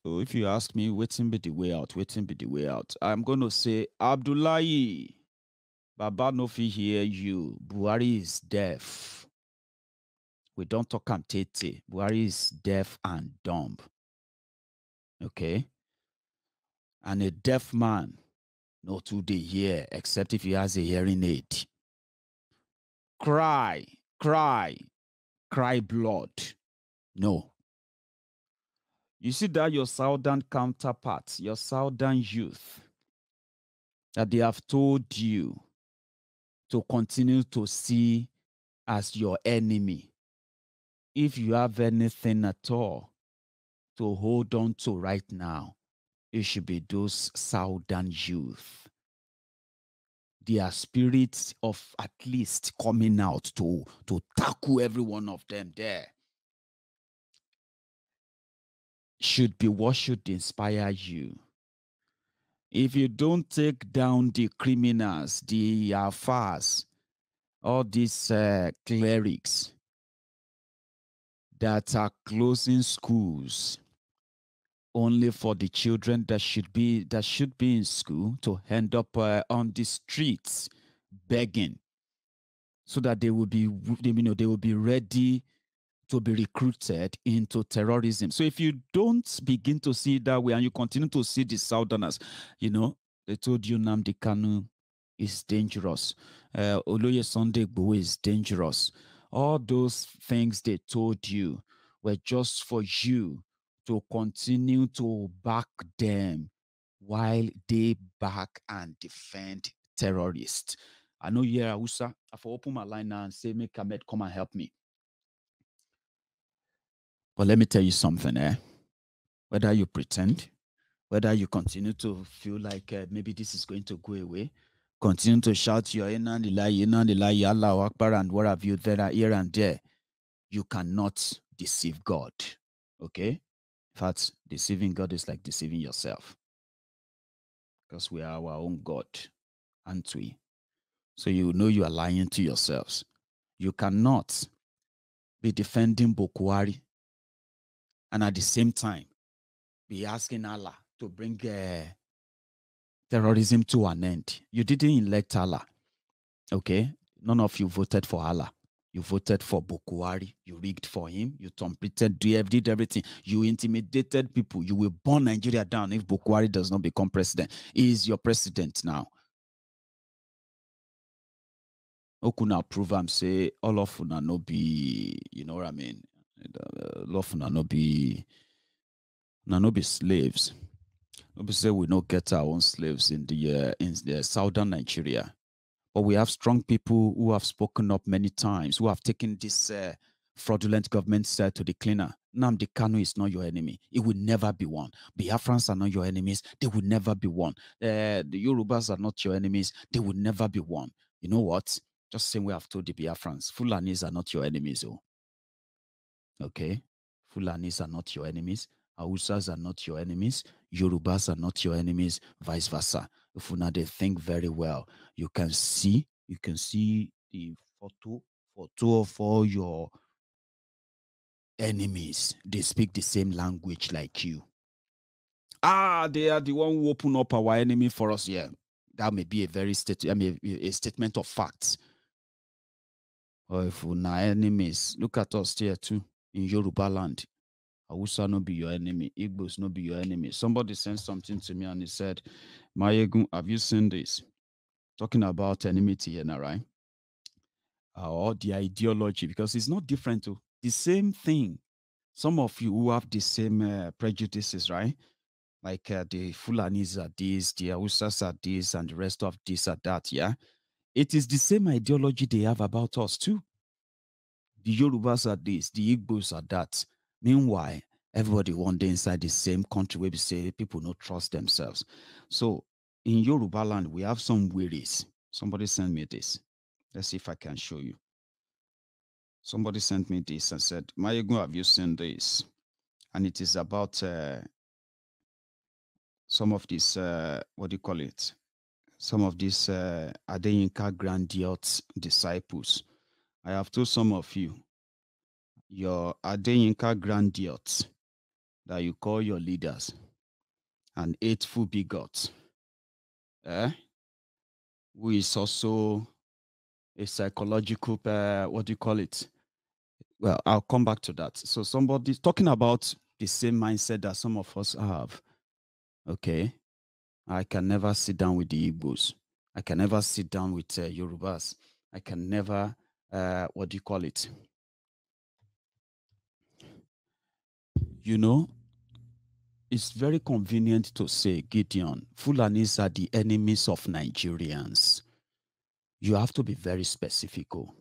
So if you ask me, waiting be the way out, waiting be the way out, I'm going to say, Abdullahi, Baba no fi hear you. Buhari is deaf. We don't talk am tete. Buhari is deaf and dumb. Okay? And a deaf man, no too dey hear, except if he has a hearing aid. Cry, cry, cry blood. No. You see that your southern counterparts, your southern youth, that they have told you to continue to see as your enemy. If you have anything at all to hold on to right now, it should be those southern youth. Their spirits of at least coming out to tackle every one of them there should be what should inspire you. If you don't take down the criminals, the affairs, all these clerics that are closing schools only for the children that should be in school to end up on the streets begging, so that they will be ready to be recruited into terrorism. So if you don't begin to see it that way and you continue to see the Southerners, they told you Nnamdi Kanu is dangerous. Oloye Sunday Igboho is dangerous. All those things they told you were just for you to continue to back them while they back and defend terrorists. I know you're Hausa. I will open my line now and say, make Ahmed come and help me. But let me tell you something, whether you pretend, whether you continue to feel like maybe this is going to go away, continue to shout your Inna Lillahi, Allahu Akbar, and what have you there, here and there, you cannot deceive God. Okay? In fact, deceiving God is like deceiving yourself. Because we are our own God, aren't we? So you know you are lying to yourselves. You cannot be defending Boko Haram and at the same time be asking Allah to bring terrorism to an end. You didn't elect Allah. Okay? None of you voted for Allah. You voted for Boko Haram. You rigged for him. You trumpeted, did everything. You intimidated people. You will burn Nigeria down if Boko Haram does not become president. He is your president now. Okuna prove am say all of una no be, you know what I mean? All of una no be slaves. We say we don't get our own slaves in the southern Nigeria, but we have strong people who have spoken up many times, who have taken this fraudulent government to the cleaner. Nnamdi Kanu is not your enemy. It will never be one. Biafrans are not your enemies. They will never be one. The Yorubas are not your enemies. They will never be one. You know what? Just same way I've told the Biafrans, Fulanis are not your enemies. Oh. Okay? Fulanis are not your enemies. Hausas are not your enemies. Yorubas are not your enemies. Vice versa. If you they think very well, you can see the photo of all your enemies. They speak the same language like you. They are the one who open up our enemy for us. Yeah, that may be a statement of facts. Or if we're not enemies, look at us here too in Yoruba land. Hausa no be your enemy. Igbos no be your enemy. Somebody sent something to me and he said, Maiyegun, have you seen this? Talking about enmity here now, right? Or the ideology, because it's not different to the same thing. Some of you who have the same prejudices, right? Like the Fulanis are this, the Hausas are this, and the rest of this are that, yeah? It is the same ideology they have about us too. The Yorubas are this, the Igbos are that. Meanwhile, everybody one day inside the same country where we say people don't trust themselves. So in Yoruba land, we have some wearies. Somebody sent me this. Let's see if I can show you. Somebody sent me this and said, Maiyegun, have you seen this? And it is about some of these, what do you call it? Some of these Adeyinka Grandiose disciples. I have told some of you, your Adeyinka Grandiose, that you call your leaders and hateful bigots, who is also a psychological, what do you call it? Well, I'll come back to that. So somebody's talking about the same mindset that some of us have. Okay. I can never sit down with the Igbos. I can never sit down with Yorubas. I can never, what do you call it? You know, it's very convenient to say, Gideon, Fulanis are the enemies of Nigerians. You have to be very specific. Oh,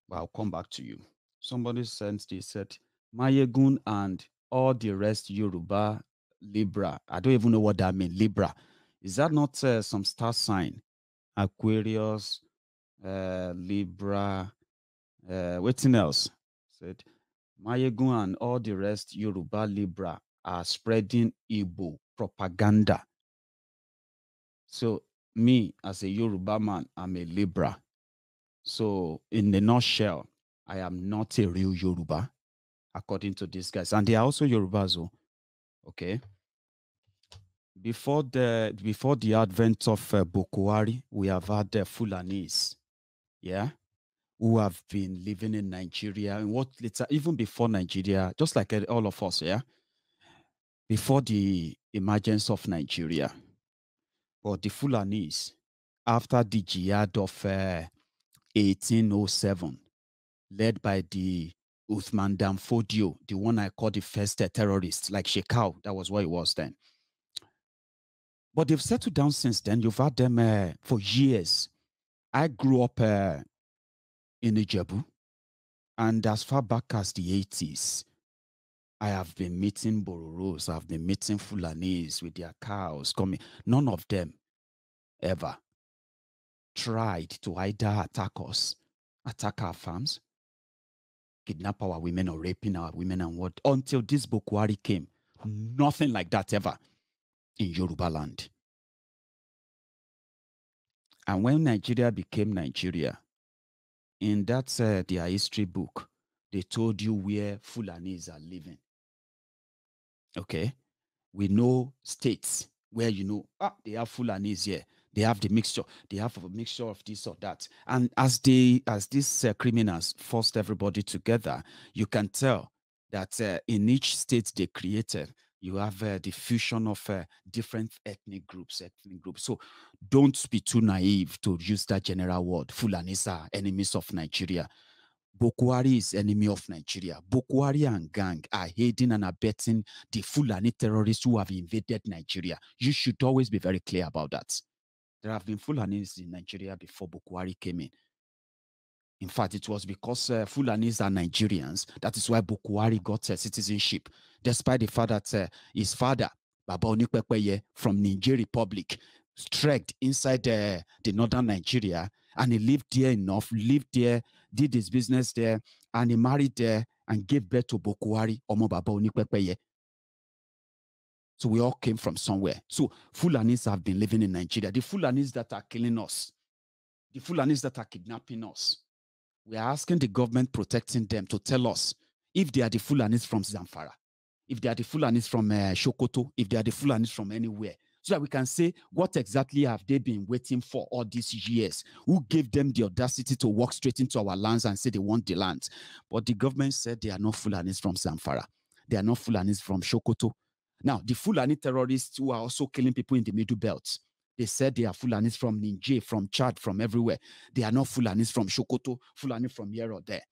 but I'll come back to you. Somebody sent, they said, Maiyegun and all the rest Yoruba, Libra. I don't even know what that means, Libra. Is that not some star sign? Aquarius, Libra, what's else? Said, Maiyegun and all the rest Yoruba, Libra are spreading Igbo propaganda. So me, as a Yoruba man, I'm a Libra. So in a nutshell, I am not a real Yoruba, according to these guys. And they are also Yorubas, okay? Before the advent of Boko Haram, we have had Fulanis, yeah, who have been living in Nigeria, and what later, even before Nigeria, just like all of us, yeah, before the emergence of Nigeria. But the Fulanis, after the jihad of 1807, led by the Uthman Dan Fodio, the one I call the first terrorist, like Shekau, that was what it was then. But they've settled down since then. You've had them for years. I grew up in Ijebu, and as far back as the 80s, I have been meeting Bororos, I've been meeting Fulanis with their cows coming. None of them ever tried to either attack us, attack our farms, kidnap our women or raping our women and what, until this Boko Haram came. Nothing like that ever in Yoruba land. And when Nigeria became Nigeria, in that their history book, they told you where Fulanis are living. Okay? We know states where, you know, they have Fulanis here. They have the mixture. They have a mixture of this or that. And as these criminals forced everybody together, you can tell that in each state they created, you have the fusion of different ethnic groups. So don't be too naive to use that general word. Fulanis are enemies of Nigeria. Boko Haram is enemy of Nigeria. Boko Haram and gang are aiding and abetting the Fulani terrorists who have invaded Nigeria. You should always be very clear about that. There have been Fulanis in Nigeria before Boko Haram came in. In fact, it was because Fulanis are Nigerians. That is why Boko Haram got citizenship, despite the fact that his father, Baba Onikpekpeye from Niger Republic, trekked inside the northern Nigeria, and he lived there lived there, did his business there, and he married there and gave birth to Boko Haram, Omo Baba Onikpekpeye. So we all came from somewhere. So Fulanis have been living in Nigeria. The Fulanis that are killing us, the Fulanis that are kidnapping us, we are asking the government protecting them to tell us if they are the Fulanis from Zamfara, if they are the Fulanis from Sokoto, if they are the Fulanis from anywhere, so that we can say what exactly have they been waiting for all these years? Who gave them the audacity to walk straight into our lands and say they want the land? But the government said they are not Fulanis from Zamfara. They are not Fulanis from Sokoto. Now, the Fulani terrorists who are also killing people in the Middle Belt, they said they are Fulanis from Niger, from Chad, from everywhere. They are not Fulanis from Sokoto, Fulani from here or there.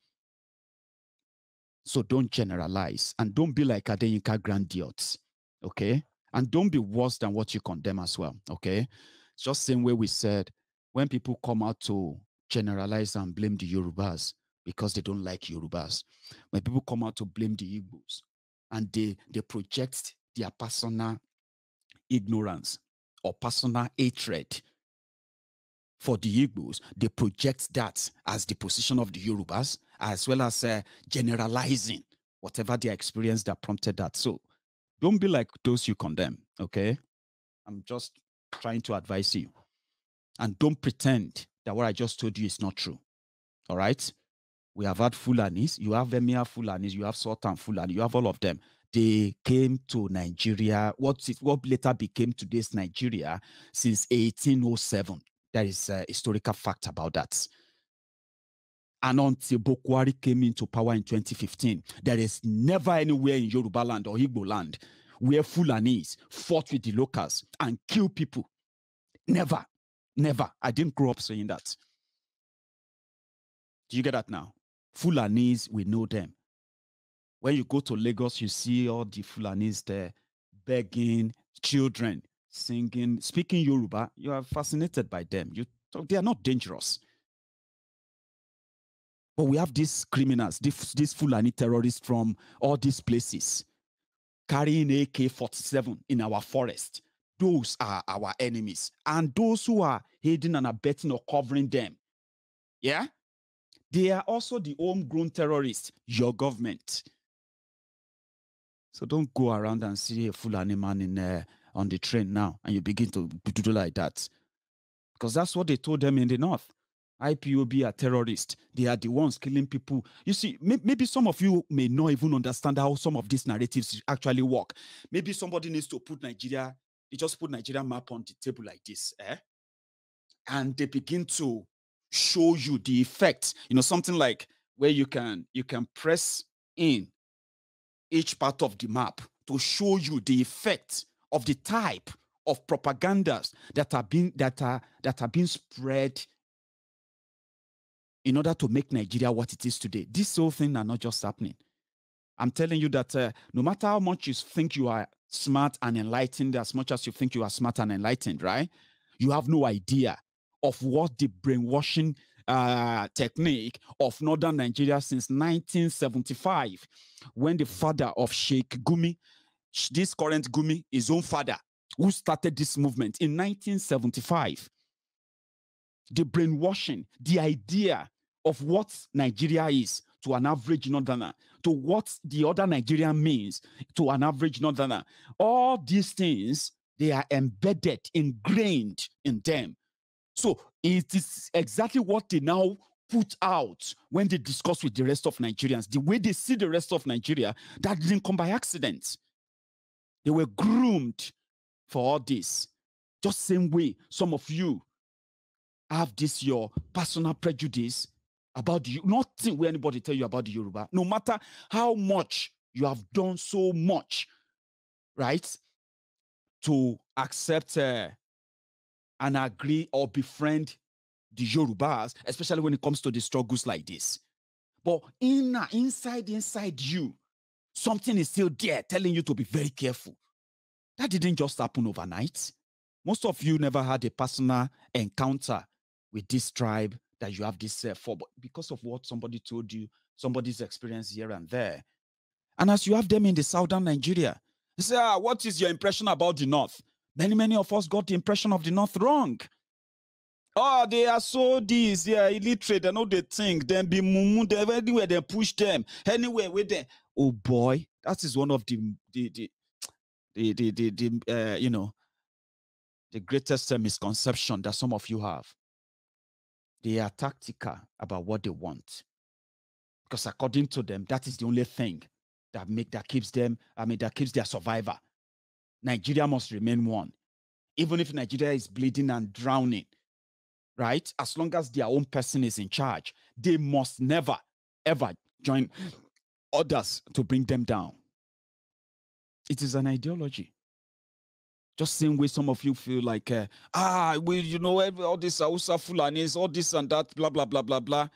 So don't generalize and don't be like Adeyinka Grandiots, okay? And don't be worse than what you condemn as well, okay? It's just the same way we said, when people come out to generalize and blame the Yorubas because they don't like Yorubas, when people come out to blame the Igbos and they project their personal ignorance or personal hatred for the Igbos, they project that as the position of the Yorubas, as well as generalizing whatever their experience that prompted that. So don't be like those you condemn, okay? I'm just trying to advise you. And don't pretend that what I just told you is not true, all right? We have had Fulanis, you have Emir Fulanis, you have Sultan Fulani, you have all of them. They came to Nigeria, what later became today's Nigeria, since 1807. There is a historical fact about that. And until Boko Haram came into power in 2015, there is never anywhere in Yoruba land or Igbo land where Fulanis fought with the locals and killed people. Never. Never. I didn't grow up saying that. Do you get that now? Fulanis, we know them. When you go to Lagos, you see all the Fulanis there begging, children singing, speaking Yoruba. You are fascinated by them. They are not dangerous. But we have these criminals, these Fulani terrorists from all these places carrying AK-47 in our forest. Those are our enemies. And those who are aiding and abetting or covering them, yeah, they are also the homegrown terrorists, your government. So don't go around and see a Fulani man on the train now and you begin to do like that. Because that's what they told them in the north. IPOB are terrorists. They are the ones killing people. You see, maybe some of you may not even understand how some of these narratives actually work. Maybe somebody needs to put Nigeria, they just put Nigeria map on the table like this, and they begin to show you the effect. You know, something like where you can press in each part of the map to show you the effect of the type of propagandas that are being spread in order to make Nigeria what it is today. This whole thing are not just happening. I'm telling you that no matter how much you think you are smart and enlightened, as much as you think you are smart and enlightened, right? You have no idea of what the brainwashing technique of northern Nigeria since 1975, when the father of Sheikh Gumi, this current Gumi, his own father, who started this movement in 1975, the brainwashing, the idea of what Nigeria is to an average northerner, to what the other Nigerian means to an average northerner. All these things, they are embedded, ingrained in them. So it is exactly what they now put out when they discuss with the rest of Nigerians. The way they see the rest of Nigeria, that didn't come by accident. They were groomed for all this. Just same way some of you have this your personal prejudice about you, nothing will anybody tell you about the Yoruba, no matter how much you have done so much, right, to accept and agree or befriend the Yorubas, especially when it comes to the struggles like this. But inside you, something is still there telling you to be very careful. That didn't just happen overnight. Most of you never had a personal encounter with this tribe that you have this for, but because of what somebody told you, somebody's experience here and there. And as you have them in the southern Nigeria, you say, what is your impression about the north? Many of us got the impression of the north wrong. Oh, they are so this, they are illiterate, they know they think, then be mumu, anywhere they push them, anywhere with them. Oh boy, that is one of the you know, the greatest misconception that some of you have. They are tactical about what they want, because according to them, that is the only thing that keeps them. That keeps their survivor. Nigeria must remain one, even if Nigeria is bleeding and drowning. Right? As long as their own person is in charge, they must never ever join others to bring them down. It is an ideology. Just same way some of you feel like, you know, all this Hausa Fulanis, all this and that, blah, blah, blah, blah, blah.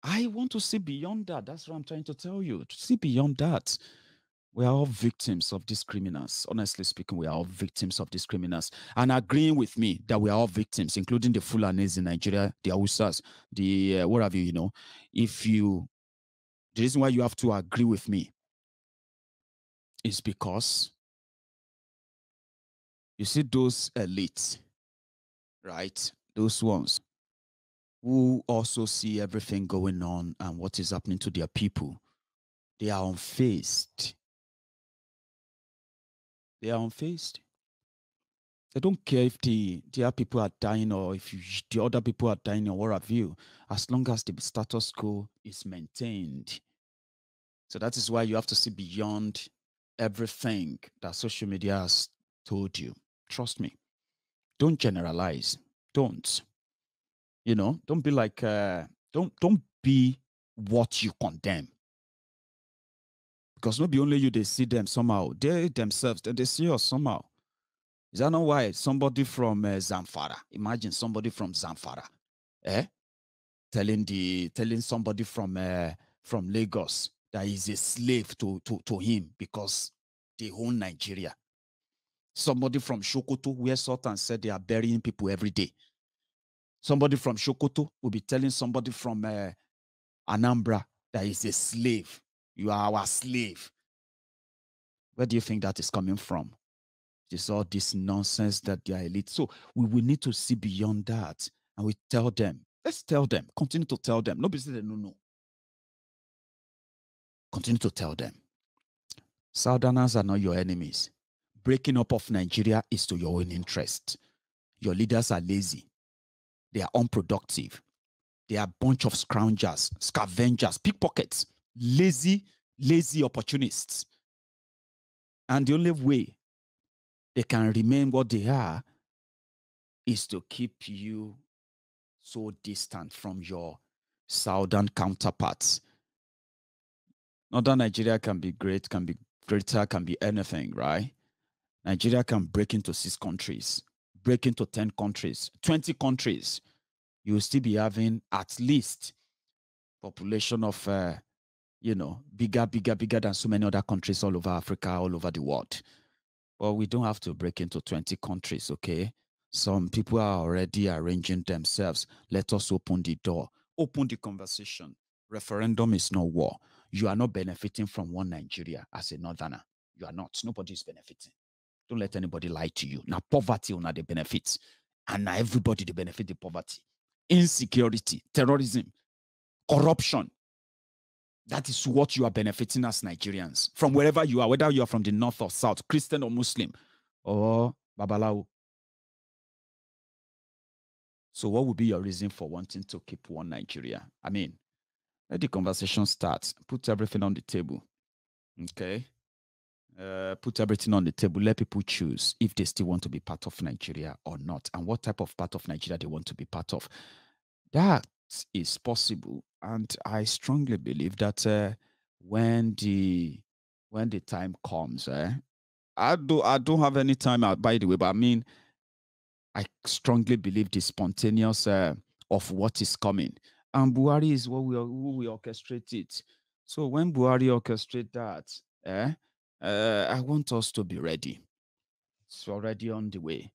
I want to see beyond that. That's what I'm trying to tell you. To see beyond that. We are all victims of these criminals. Honestly speaking, we are all victims of these criminals. And agreeing with me that we are all victims, including the Fulanis in Nigeria, the Hausas, the what have you, you know. The reason why you have to agree with me is because you see those elites, right? Those ones who also see everything going on and what is happening to their people. They are unfazed. They are unfazed. They don't care if their people are dying or if the other people are dying or what have you, as long as the status quo is maintained. So that is why you have to see beyond everything that social media has told you. Trust me. Don't generalize. Don't. Don't be like don't be what you condemn. Because maybe only you they see them somehow. They themselves, they see us somehow. Is that not why somebody from Zamfara? Imagine somebody from Zamfara, telling somebody from Lagos that he's a slave to him because they own Nigeria. Somebody from Sokoto, where Sultan said they are burying people every day. Somebody from Sokoto will be telling somebody from Anambra that he's a slave. You are our slave. Where do you think that is coming from? It's all this nonsense that they are elite. So we will need to see beyond that. And we tell them, let's tell them, continue to tell them. Nobody say no. Continue to tell them. Southerners are not your enemies. Breaking up of Nigeria is to your own interest. Your leaders are lazy. They are unproductive. They are a bunch of scroungers, scavengers, pickpockets, lazy opportunists. And the only way they can remain what they are is to keep you so distant from your southern counterparts. Northern Nigeria can be great, can be greater, can be anything, right? Nigeria can break into 6 countries, break into 10 countries, 20 countries. You will still be having at least population of, bigger than so many other countries all over Africa, all over the world. Well, we don't have to break into 20 countries, okay? Some people are already arranging themselves. Let us open the door, open the conversation. Referendum is not war. You are not benefiting from one Nigeria as a northerner. You are not. Nobody is benefiting. Don't let anybody lie to you. Now, poverty will not the benefits. And now everybody they benefit the poverty. Insecurity, terrorism, corruption. That is what you are benefiting as Nigerians. From wherever you are, whether you are from the north or south, Christian or Muslim, or Babalawo. So what would be your reason for wanting to keep one Nigeria? I mean, let the conversation start. Put everything on the table. Okay? Put everything on the table. Let people choose if they still want to be part of Nigeria or not, and what type of part of Nigeria they want to be part of. That is possible, and I strongly believe that when the time comes, I don't have any time out, by the way, but I mean, I strongly believe the spontaneous of what is coming, and Buhari is what who we orchestrate it. So when Buhari orchestrate that, I want us to be ready. It's already on the way.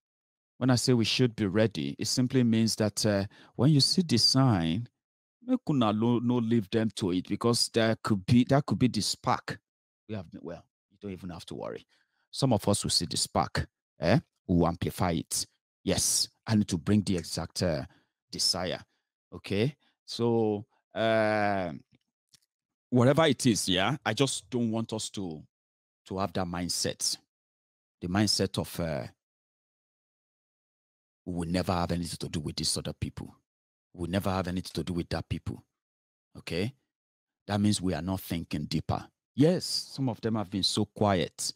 When I say we should be ready, it simply means that when you see the sign, we could not no leave them to it, because that could be the spark. You don't even have to worry. Some of us will see the spark, we will amplify it. Yes, I need to bring the exact desire. Okay, so whatever it is, yeah, I just don't want us to have that mindset, the mindset of we will never have anything to do with these other people. We will never have anything to do with that people. Okay, that means we are not thinking deeper. Yes, some of them have been so quiet,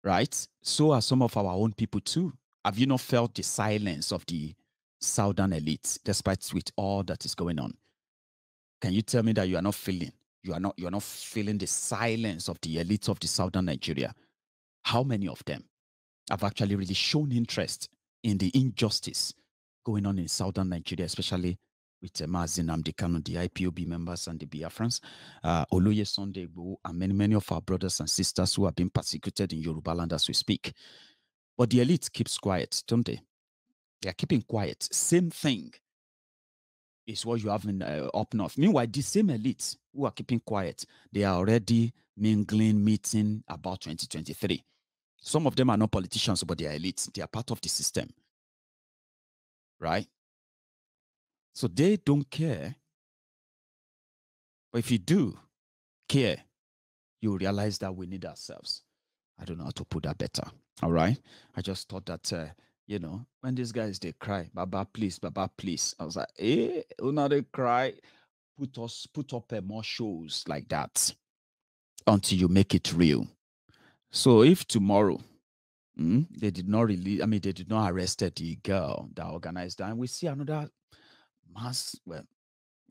right? So are some of our own people too. Have you not felt the silence of the southern elite, despite with all that is going on? Can you tell me that you are not feeling? You are not feeling the silence of the elites of the southern Nigeria. How many of them have actually really shown interest in the injustice going on in southern Nigeria, especially with Mazi Nnamdi Kanu, the IPOB members and the Biafrans, Oloye Sunday Igboho, and many of our brothers and sisters who are being persecuted in Yoruba land as we speak. But the elite keeps quiet, don't they? They are keeping quiet. Same thing is what you have in up north. Meanwhile, the same elites who are keeping quiet, they are already mingling, meeting about 2023. Some of them are not politicians, but they are elites. They are part of the system, right? So they don't care. But if you do care, you realize that we need ourselves. I don't know how to put that better. All right. I just thought that, when these guys, they cry, Baba, please, Baba, please. I was like, now they cry. Put up more shows like that. until you make it real. So if tomorrow they did not release, they did not arrest the girl that organized that, and we see another mass, we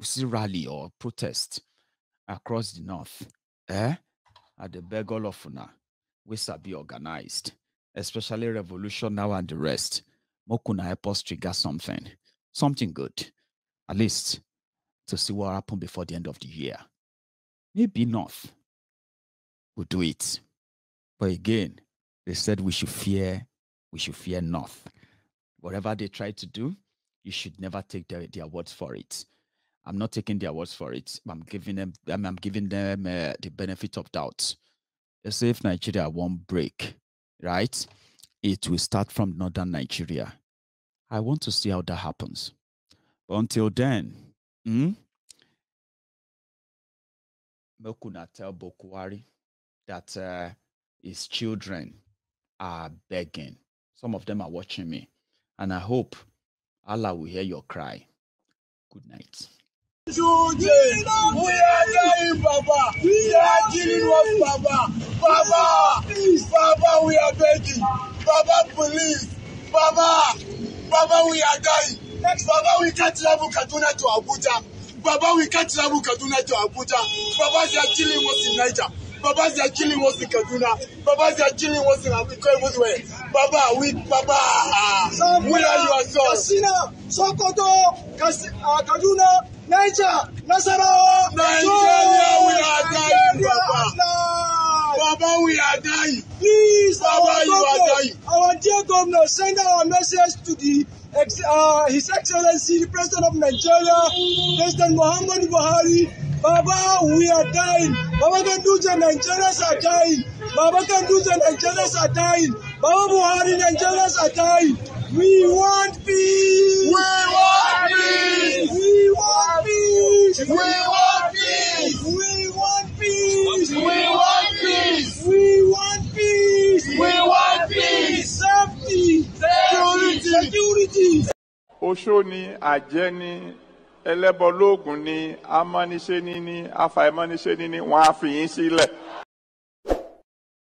see rally or protest across the north, at the beggar of Funa, we shall be organized, especially Revolution Now and the rest. Mokuna help us trigger something good, at least to see what happened before the end of the year. Maybe North will do it. But again, they said we should fear North. Whatever they try to do, you should never take their words for it. I'm not taking their words for it. I'm giving them the benefit of doubt. Let's say if Nigeria won't break, right? It will start from northern Nigeria. I want to see how that happens. But until then, Mokuna tell Boko Haram that his children are begging. Some of them are watching me. And I hope Allah will hear your cry. Good night. Children, we are dying, Baba. We are killing us, Baba. Baba, please, Baba, we are begging. Baba, please. Baba, we are dying. Baba, we can't travel Kaduna to Abuja. Baba, we can't travel Kaduna to Abuja. Baba, they are killing us in Niger. Baba, they are killing us in Kaduna. Baba, they are killing us in Africa everywhere. Baba, where are you, Katsina, Sokoto, Kaduna, Niger, Nasarawa, Nigeria, we are dying, Baba. Baba, we are dying. Please, Baba, you are dying. Our dear governor, send our message to His Excellency, the President of Nigeria, President Muhammadu Buhari. Baba, we are dying. Baba Ganduja, Nigerians are dying. Baba Ganduja, Nigerians are dying. Baba Buhari, Nigerians are dying. We want peace. We want peace. We want peace. We want peace. We want peace. We want peace. We want peace. We want peace. Safety. Security. Oshoni, Ajeni, Elebologun ni, Amaniseni ni, Afaimaniseni ni, wọ́n á fi yín sílẹ̀.